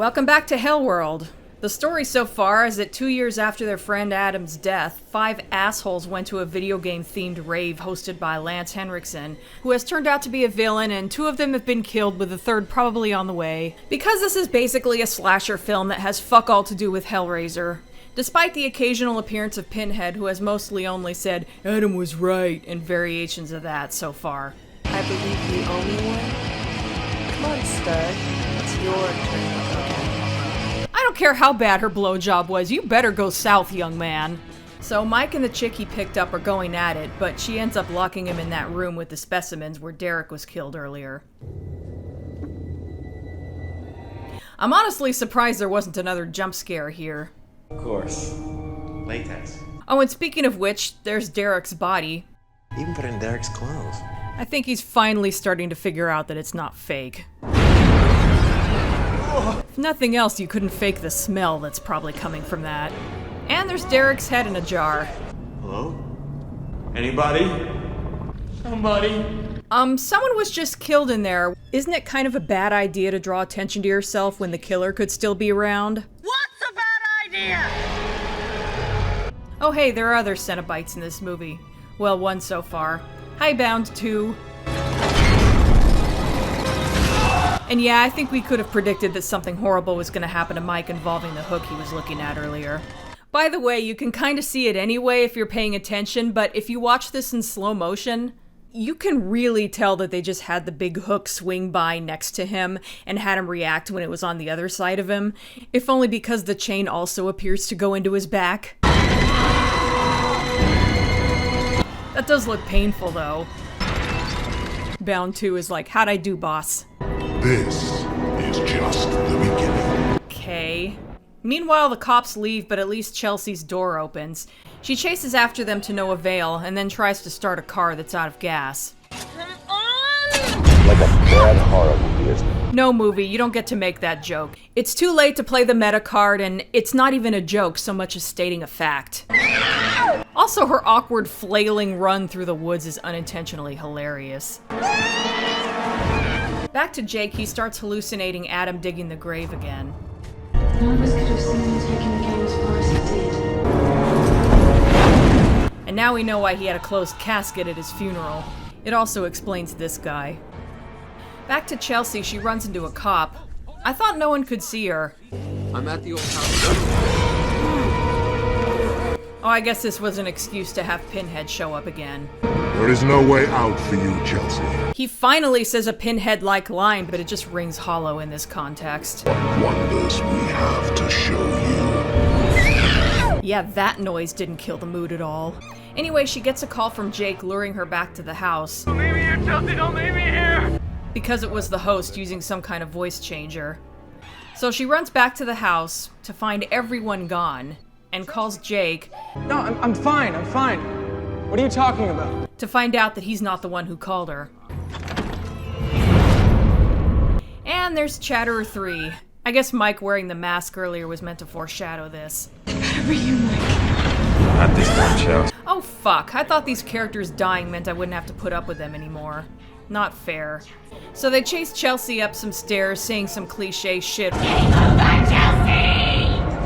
Welcome back to Hellworld. The story so far is that 2 years after their friend Adam's death, 5 assholes went to a video game-themed rave hosted by Lance Henriksen, who has turned out to be a villain, and 2 of them have been killed, with the 3rd probably on the way. Because this is basically a slasher film that has fuck all to do with Hellraiser, despite the occasional appearance of Pinhead, who has mostly only said, "Adam was right," and variations of that so far. I believe the only one? Come on, stud. It's your turn. I don't care how bad her blowjob was, you better go south, young man. So Mike and the chick he picked up are going at it, but she ends up locking him in that room with the specimens where Derek was killed earlier. I'm honestly surprised there wasn't another jump scare here. Of course. Latex. Oh, and speaking of which, there's Derek's body. Even put in Derek's clothes. I think he's finally starting to figure out that it's not fake. If nothing else, you couldn't fake the smell that's probably coming from that. And there's Derek's head in a jar. Hello? Anybody? Somebody? Someone was just killed in there. Isn't it kind of a bad idea to draw attention to yourself when the killer could still be around? What's a bad idea? Oh hey, there are other Cenobites in this movie. Well, 1 so far. Highbound 2. And yeah, I think we could have predicted that something horrible was going to happen to Mike involving the hook he was looking at earlier. By the way, you can kind of see it anyway if you're paying attention, but if you watch this in slow motion, you can really tell that they just had the big hook swing by next to him and had him react when it was on the other side of him, if only because the chain also appears to go into his back. That does look painful, though. Bound 2 is like, how'd I do, boss? This is just the beginning. Okay. Meanwhile, the cops leave, but at least Chelsea's door opens. She chases after them to no avail, and then tries to start a car that's out of gas. Come on! Like a bad horror movie, isn't it? No movie, you don't get to make that joke. It's too late to play the meta card, and it's not even a joke so much as stating a fact. Also, her awkward flailing run through the woods is unintentionally hilarious. Back to Jake, he starts hallucinating Adam digging the grave again. None of us could have seen him taking the game as far as he did. And now we know why he had a closed casket at his funeral. It also explains this guy. Back to Chelsea, she runs into a cop. I thought no one could see her. I'm at the old house. Oh, I guess this was an excuse to have Pinhead show up again. There is no way out for you, Chelsea. He finally says a Pinhead-like line, but it just rings hollow in this context. What wonders we have to show you. Yeah, that noise didn't kill the mood at all. Anyway, she gets a call from Jake luring her back to the house. Don't leave me here, Chelsea! Don't leave me here! Because it was the host using some kind of voice changer. So she runs back to the house to find everyone gone, and calls Jake. No, I'm fine, I'm fine. What are you talking about? To find out that he's not the one who called her. And there's Chatterer 3. I guess Mike wearing the mask earlier was meant to foreshadow this. Whatever you like. Not this one, Chelsea. Oh fuck, I thought these characters dying meant I wouldn't have to put up with them anymore. Not fair. So they chase Chelsea up some stairs, saying some cliche shit.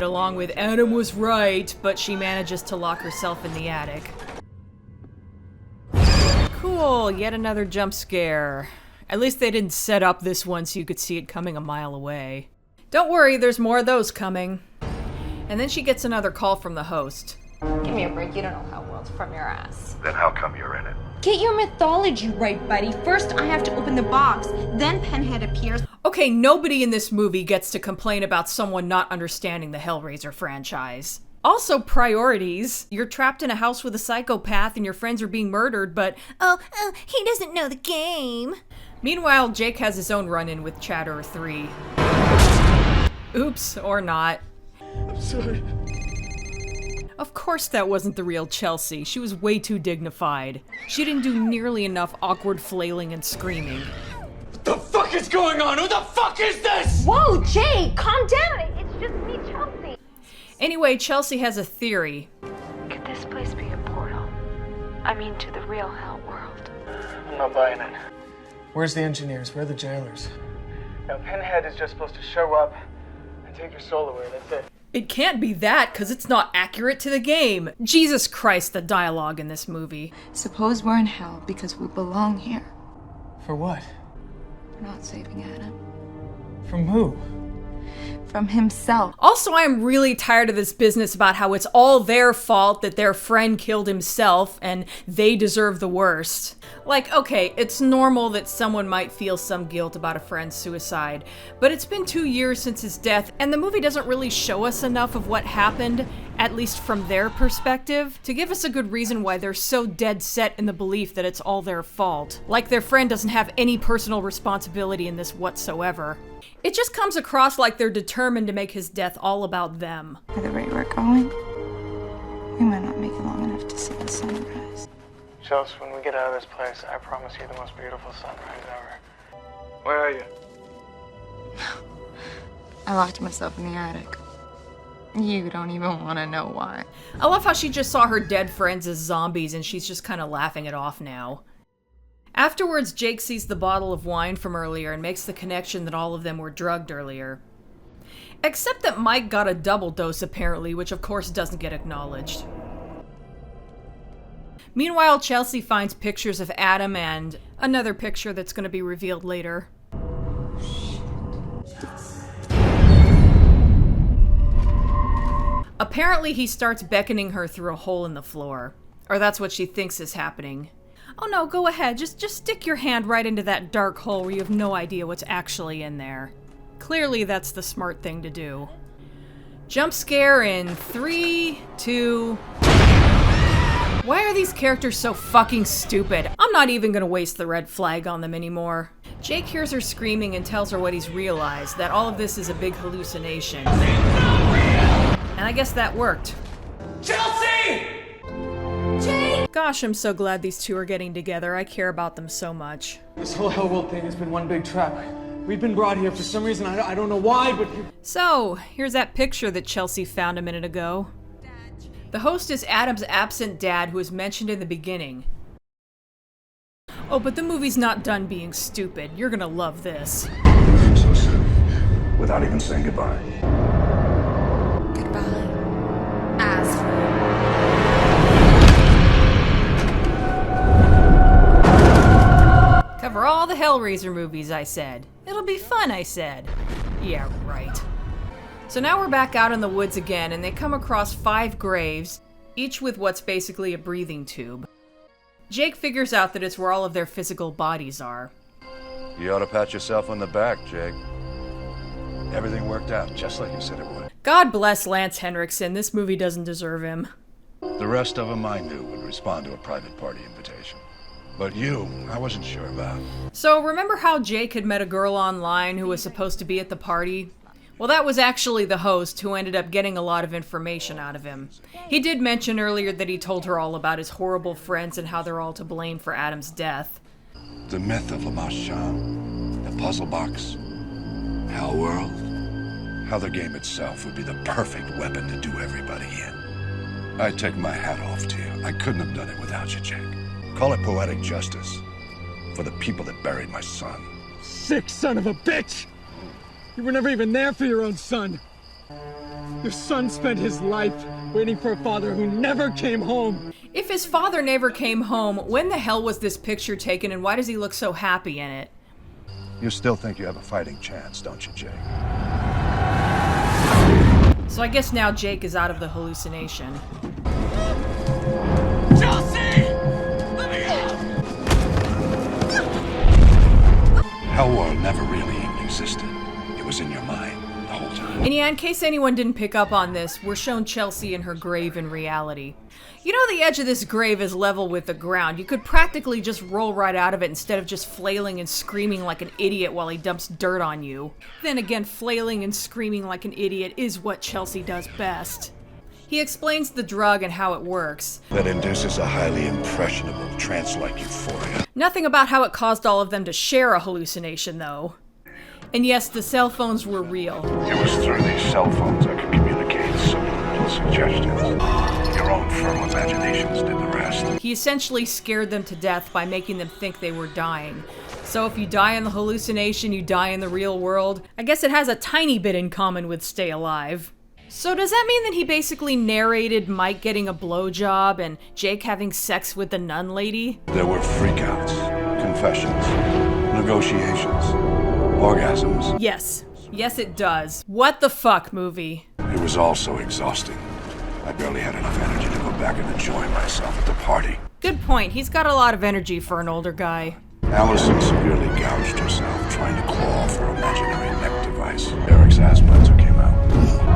Along with Adam was right, but she manages to lock herself in the attic. Cool, yet another jump scare. At least they didn't set up this one so you could see it coming a mile away. Don't worry, there's more of those coming. And then she gets another call from the host. Give me a break, you don't know Hellworld's from your ass. Then how come you're in it? Get your mythology right, buddy. First I have to open the box, then Pinhead appears. Okay, nobody in this movie gets to complain about someone not understanding the Hellraiser franchise. Also, priorities. You're trapped in a house with a psychopath and your friends are being murdered, but he doesn't know the game. Meanwhile, Jake has his own run-in with Chatterer 3. Oops, or not. I'm sorry. Of course that wasn't the real Chelsea. She was way too dignified. She didn't do nearly enough awkward flailing and screaming. What the fuck is going on? Who the fuck is this? Whoa, Jake, calm down. It's just me, Chelsea. Anyway, Chelsea has a theory. Could this place be a portal? I mean, to the real Hellworld. I'm not buying it. Where's the engineers? Where are the jailers? Now, Pinhead is just supposed to show up, take your soul away, that's it. It can't be that, because it's not accurate to the game. Jesus Christ, the dialogue in this movie. Suppose we're in hell because we belong here. For what? We're not saving Adam. From who? From himself. Also, I am really tired of this business about how it's all their fault that their friend killed himself and they deserve the worst. Like, okay, it's normal that someone might feel some guilt about a friend's suicide, but it's been 2 years since his death, and the movie doesn't really show us enough of what happened, at least from their perspective, to give us a good reason why they're so dead set in the belief that it's all their fault. Like their friend doesn't have any personal responsibility in this whatsoever. It just comes across like they're determined to make his death all about them. At the rate we're going, we might not make it long enough to see the sunrise. Chelsea, when we get out of this place, I promise you the most beautiful sunrise ever. Where are you? I locked myself in the attic. You don't even want to know why. I love how she just saw her dead friends as zombies and she's just kind of laughing it off now. Afterwards, Jake sees the bottle of wine from earlier and makes the connection that all of them were drugged earlier. Except that Mike got a double dose apparently, which of course doesn't get acknowledged. Meanwhile, Chelsea finds pictures of Adam and another picture that's going to be revealed later. Apparently, he starts beckoning her through a hole in the floor. Or that's what she thinks is happening. Oh no, go ahead. Just stick your hand right into that dark hole where you have no idea what's actually in there. Clearly, that's the smart thing to do. Jump scare in 3, 2... Why are these characters so fucking stupid? I'm not even gonna waste the red flag on them anymore. Jake hears her screaming and tells her what he's realized, that all of this is a big hallucination. And I guess that worked. Chelsea! Gosh, I'm so glad these two are getting together. I care about them so much. This whole Hellworld thing has been one big trap. We've been brought here for some reason, I don't know why, but... So, here's that picture that Chelsea found a minute ago. The host is Adam's absent dad, who is mentioned in the beginning. Oh, but the movie's not done being stupid. You're gonna love this. So soon, without even saying goodbye. Goodbye. Asshole. Cover all the Hellraiser movies, I said. It'll be fun, I said. Yeah, right. So now we're back out in the woods again, and they come across 5 graves, each with what's basically a breathing tube. Jake figures out that it's where all of their physical bodies are. You ought to pat yourself on the back, Jake. Everything worked out just like you said it would. God bless Lance Henriksen, this movie doesn't deserve him. The rest of them I knew would respond to a private party invitation. But you, I wasn't sure about. So remember how Jake had met a girl online who was supposed to be at the party? Well, that was actually the host who ended up getting a lot of information out of him. He did mention earlier that he told her all about his horrible friends and how they're all to blame for Adam's death. The myth of Lamasham, the puzzle box, Hellworld, how the game itself would be the perfect weapon to do everybody in. I take my hat off to you. I couldn't have done it without you, Jake. Call it poetic justice for the people that buried my son. Sick son of a bitch! You were never even there for your own son. Your son spent his life waiting for a father who never came home. If his father never came home, when the hell was this picture taken and why does he look so happy in it? You still think you have a fighting chance, don't you, Jake? So I guess now Jake is out of the hallucination. Chelsea! Let me out! Hellworld never really even existed. It was in your mind the whole time. And yeah, in case anyone didn't pick up on this, we're shown Chelsea in her grave in reality. You know, the edge of this grave is level with the ground. You could practically just roll right out of it instead of just flailing and screaming like an idiot while he dumps dirt on you. Then again, flailing and screaming like an idiot is what Chelsea does best. He explains the drug and how it works. That induces a highly impressionable, trance-like euphoria. Nothing about how it caused all of them to share a hallucination, though. And yes, the cell phones were real. It was through these cell phones I could communicate subliminal suggestions. Your own fertile imaginations did the rest. last. He essentially scared them to death by making them think they were dying. So if you die in the hallucination, you die in the real world. I guess it has a tiny bit in common with Stay Alive. So does that mean that he basically narrated Mike getting a blowjob and Jake having sex with the nun lady? There were freakouts, confessions, negotiations, orgasms. Yes. Yes, it does. What the fuck, movie? It was all so exhausting. I barely had enough energy to go back and enjoy myself at the party. Good point. He's got a lot of energy for an older guy. Allison severely gouged herself trying to claw off her imaginary neck device. Eric's asthma came out.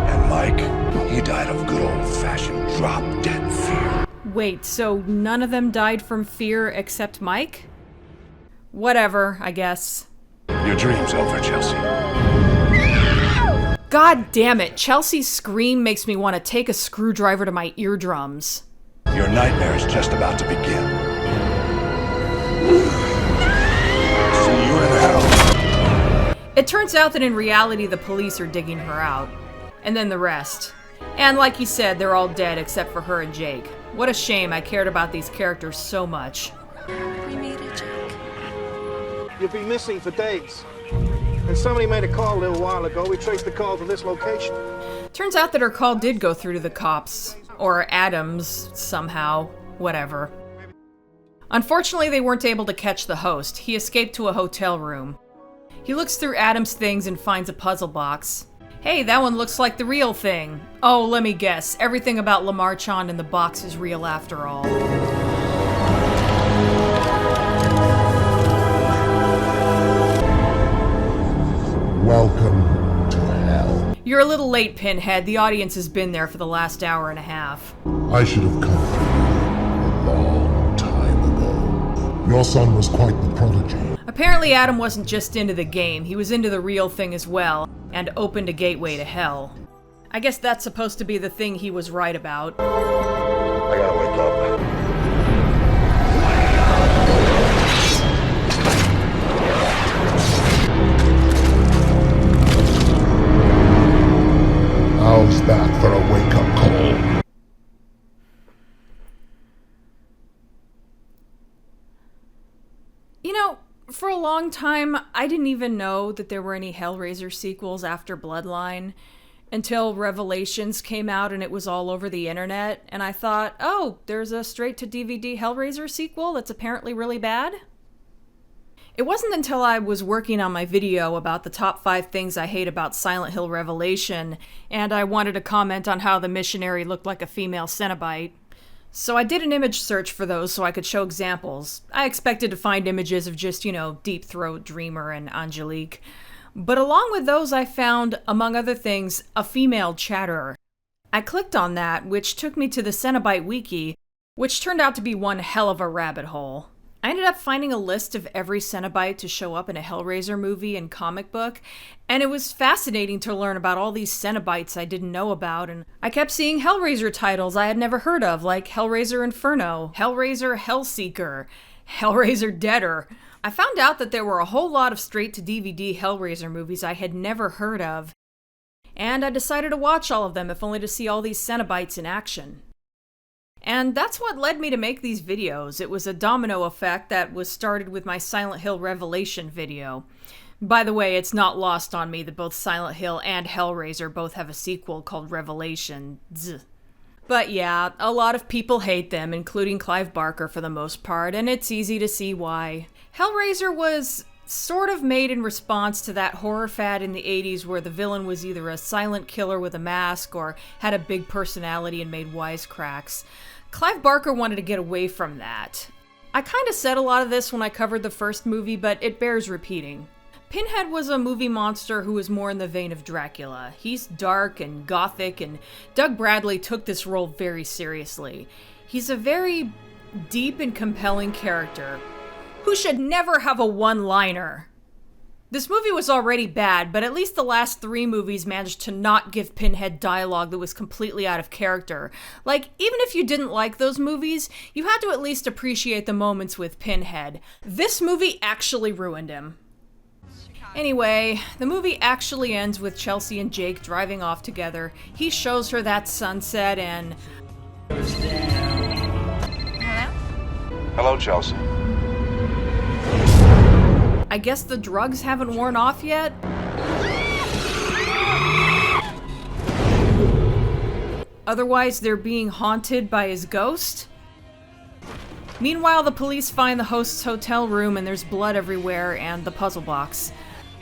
And Mike, he died of good old-fashioned drop-dead fear. Wait, so none of them died from fear except Mike? Whatever, I guess. Your dream's over, Chelsea. God damn it, Chelsea's scream makes me want to take a screwdriver to my eardrums. Your nightmare is just about to begin. See you in hell. It turns out that in reality the police are digging her out. And then the rest. And like you said, they're all dead except for her and Jake. What a shame, I cared about these characters so much. We made it, Jake. You'll be missing for days. And somebody made a call a little while ago. We traced the call to this location. Turns out that her call did go through to the cops. Or Adams, somehow. Whatever. Unfortunately, they weren't able to catch the host. He escaped to a hotel room. He looks through Adams' things and finds a puzzle box. Hey, that one looks like the real thing. Oh, let me guess. Everything about Lamar Chand in the box is real after all. Welcome to hell. You're a little late, Pinhead. The audience has been there for the last hour and a half. I should have come for you a long time ago. Your son was quite the prodigy. Apparently Adam wasn't just into the game, he was into the real thing as well, and opened a gateway to hell. I guess that's supposed to be the thing he was right about. I gotta wake up. How's that for a wake-up call? You know, for a long time, I didn't even know that there were any Hellraiser sequels after Bloodline, until Revelations came out and it was all over the internet, and I thought, oh, there's a straight-to-DVD Hellraiser sequel that's apparently really bad? It wasn't until I was working on my video about the top 5 things I hate about Silent Hill Revelation, and I wanted to comment on how the missionary looked like a female Cenobite. So I did an image search for those so I could show examples. I expected to find images of just, Deep Throat, Dreamer, and Angelique. But along with those I found, among other things, a female chatterer. I clicked on that, which took me to the Cenobite wiki, which turned out to be one hell of a rabbit hole. I ended up finding a list of every Cenobite to show up in a Hellraiser movie and comic book, and it was fascinating to learn about all these Cenobites I didn't know about, and I kept seeing Hellraiser titles I had never heard of, like Hellraiser Inferno, Hellraiser Hellseeker, Hellraiser Deader. I found out that there were a whole lot of straight-to-DVD Hellraiser movies I had never heard of, and I decided to watch all of them if only to see all these Cenobites in action. And that's what led me to make these videos. It was a domino effect that was started with my Silent Hill Revelation video. By the way, it's not lost on me that both Silent Hill and Hellraiser both have a sequel called Revelations. But yeah, a lot of people hate them, including Clive Barker for the most part, and it's easy to see why. Hellraiser was sort of made in response to that horror fad in the 80s where the villain was either a silent killer with a mask or had a big personality and made wisecracks. Clive Barker wanted to get away from that. I kind of said a lot of this when I covered the first movie, but it bears repeating. Pinhead was a movie monster who was more in the vein of Dracula. He's dark and gothic, and Doug Bradley took this role very seriously. He's a very deep and compelling character who should never have a one-liner. This movie was already bad, but at least the last 3 movies managed to not give Pinhead dialogue that was completely out of character. Like, even if you didn't like those movies, you had to at least appreciate the moments with Pinhead. This movie actually ruined him. Anyway, the movie actually ends with Chelsea and Jake driving off together. He shows her that sunset and... Hello? Hello, Chelsea. I guess the drugs haven't worn off yet? Otherwise, they're being haunted by his ghost? Meanwhile, the police find the host's hotel room and there's blood everywhere and the puzzle box.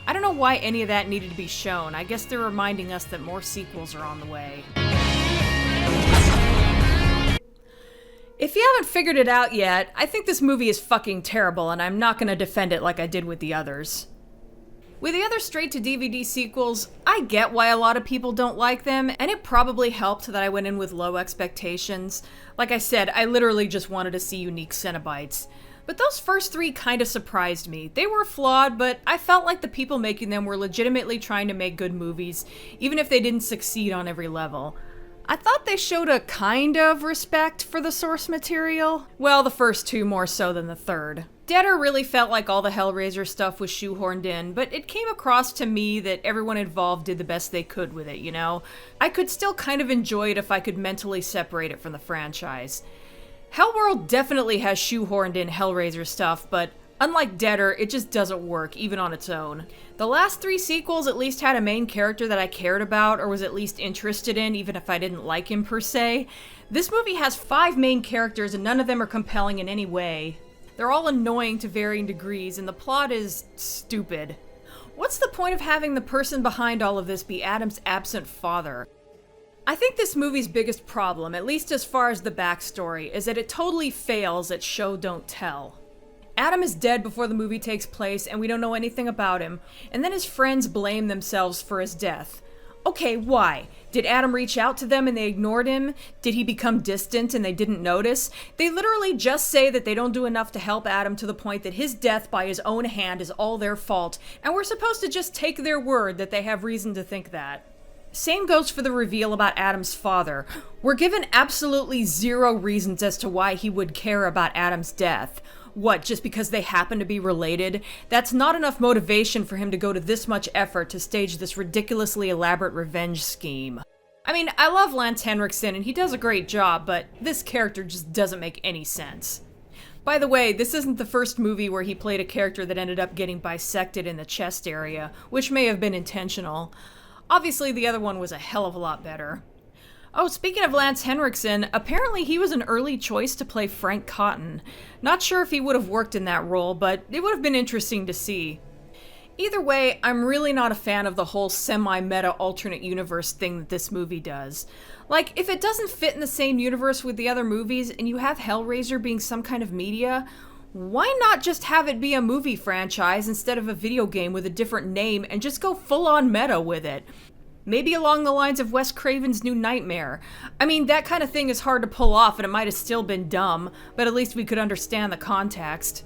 I don't know why any of that needed to be shown. I guess they're reminding us that more sequels are on the way. If you haven't figured it out yet, I think this movie is fucking terrible and I'm not gonna defend it like I did with the others. With the other straight-to-DVD sequels, I get why a lot of people don't like them, and it probably helped that I went in with low expectations. Like I said, I literally just wanted to see unique Cenobites. But those first three kind of surprised me. They were flawed, but I felt like the people making them were legitimately trying to make good movies, even if they didn't succeed on every level. I thought they showed a kind of respect for the source material. Well, the first two more so than the third. Deader really felt like all the Hellraiser stuff was shoehorned in, but it came across to me that everyone involved did the best they could with it, you know? I could still kind of enjoy it if I could mentally separate it from the franchise. Hellworld definitely has shoehorned in Hellraiser stuff, but unlike Deader, it just doesn't work, even on its own. The last three sequels at least had a main character that I cared about, or was at least interested in, even if I didn't like him per se. This movie has 5 main characters, and none of them are compelling in any way. They're all annoying to varying degrees, and the plot is stupid. What's the point of having the person behind all of this be Adam's absent father? I think this movie's biggest problem, at least as far as the backstory, is that it totally fails at show don't tell. Adam is dead before the movie takes place, and we don't know anything about him, and then his friends blame themselves for his death. Okay, why? Did Adam reach out to them and they ignored him? Did he become distant and they didn't notice? They literally just say that they don't do enough to help Adam to the point that his death by his own hand is all their fault, and we're supposed to just take their word that they have reason to think that. Same goes for the reveal about Adam's father. We're given absolutely zero reasons as to why he would care about Adam's death. What, just because they happen to be related? That's not enough motivation for him to go to this much effort to stage this ridiculously elaborate revenge scheme. I mean, I love Lance Henriksen and he does a great job, but this character just doesn't make any sense. By the way, this isn't the first movie where he played a character that ended up getting bisected in the chest area, which may have been intentional. Obviously, the other one was a hell of a lot better. Oh, speaking of Lance Henriksen, apparently he was an early choice to play Frank Cotton. Not sure if he would have worked in that role, but it would have been interesting to see. Either way, I'm really not a fan of the whole semi-meta alternate universe thing that this movie does. Like, if it doesn't fit in the same universe with the other movies, and you have Hellraiser being some kind of media, why not just have it be a movie franchise instead of a video game with a different name and just go full-on meta with it? Maybe along the lines of Wes Craven's New Nightmare. I mean, that kind of thing is hard to pull off and it might have still been dumb, but at least we could understand the context.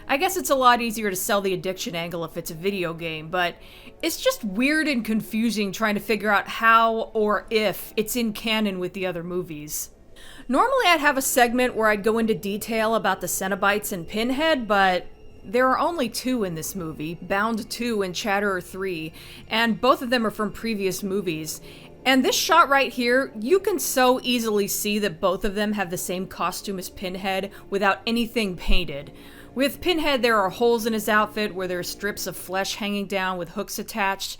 I guess it's a lot easier to sell the addiction angle if it's a video game, but it's just weird and confusing trying to figure out how or if it's in canon with the other movies. Normally I'd have a segment where I'd go into detail about the Cenobites and Pinhead, but there are only 2 in this movie, Bound 2 and Chatterer 3, and both of them are from previous movies. And this shot right here, you can so easily see that both of them have the same costume as Pinhead without anything painted. With Pinhead, there are holes in his outfit where there are strips of flesh hanging down with hooks attached.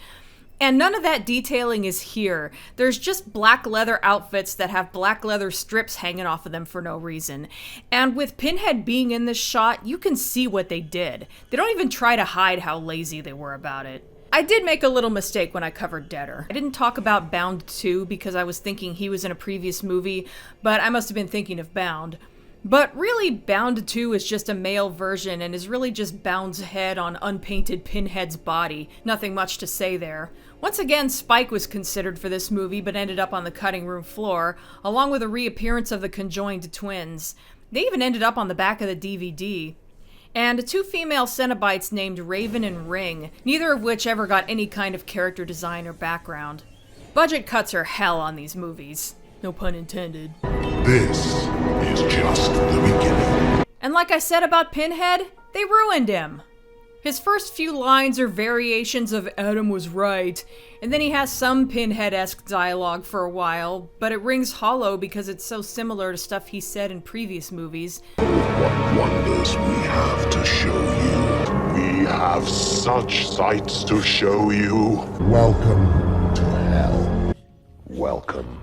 And none of that detailing is here. There's just black leather outfits that have black leather strips hanging off of them for no reason. And with Pinhead being in this shot, you can see what they did. They don't even try to hide how lazy they were about it. I did make a little mistake when I covered Deader. I didn't talk about Bound 2 because I was thinking he was in a previous movie, but I must have been thinking of Bound. But really, Bound 2 is just a male version and is really just Bound's head on unpainted Pinhead's body. Nothing much to say there. Once again, Spike was considered for this movie but ended up on the cutting room floor, along with a reappearance of the conjoined twins. They even ended up on the back of the DVD. And 2 female Cenobites named Raven and Ring, neither of which ever got any kind of character design or background. Budget cuts are hell on these movies. No pun intended. This is just the beginning. And like I said about Pinhead, they ruined him. His first few lines are variations of Adam was right, and then he has some Pinhead-esque dialogue for a while, but it rings hollow because it's so similar to stuff he said in previous movies. What wonders we have to show you. We have such sights to show you. Welcome to hell. Welcome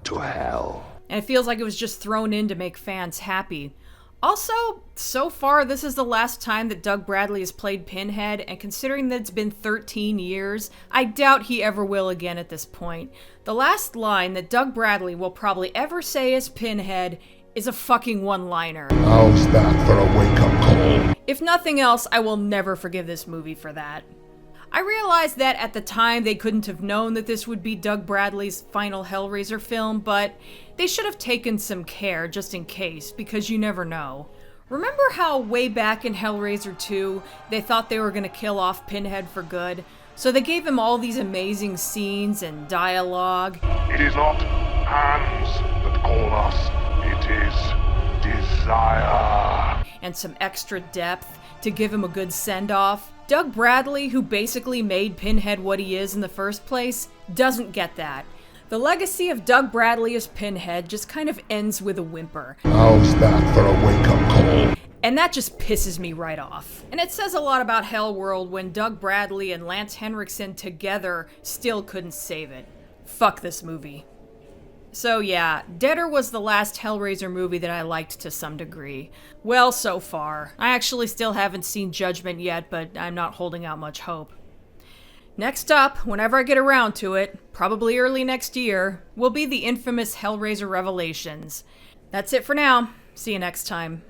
to hell. And it feels like it was just thrown in to make fans happy. Also, so far, this is the last time that Doug Bradley has played Pinhead, and considering that it's been 13 years, I doubt he ever will again at this point. The last line that Doug Bradley will probably ever say as Pinhead is a fucking one-liner. How's that for a wake-up call? If nothing else, I will never forgive this movie for that. I realized that at the time they couldn't have known that this would be Doug Bradley's final Hellraiser film, but they should have taken some care just in case, because you never know. Remember how way back in Hellraiser 2, they thought they were going to kill off Pinhead for good? So they gave him all these amazing scenes and dialogue. It is not hands that call us. It is desire. And some extra depth to give him a good send-off. Doug Bradley, who basically made Pinhead what he is in the first place, doesn't get that. The legacy of Doug Bradley as Pinhead just kind of ends with a whimper. How's that for a wake-up call? And that just pisses me right off. And it says a lot about Hellworld when Doug Bradley and Lance Henriksen together still couldn't save it. Fuck this movie. So yeah, Deader was the last Hellraiser movie that I liked to some degree. Well, so far. I actually still haven't seen Judgment yet, but I'm not holding out much hope. Next up, whenever I get around to it, probably early next year, will be the infamous Hellraiser Revelations. That's it for now. See you next time.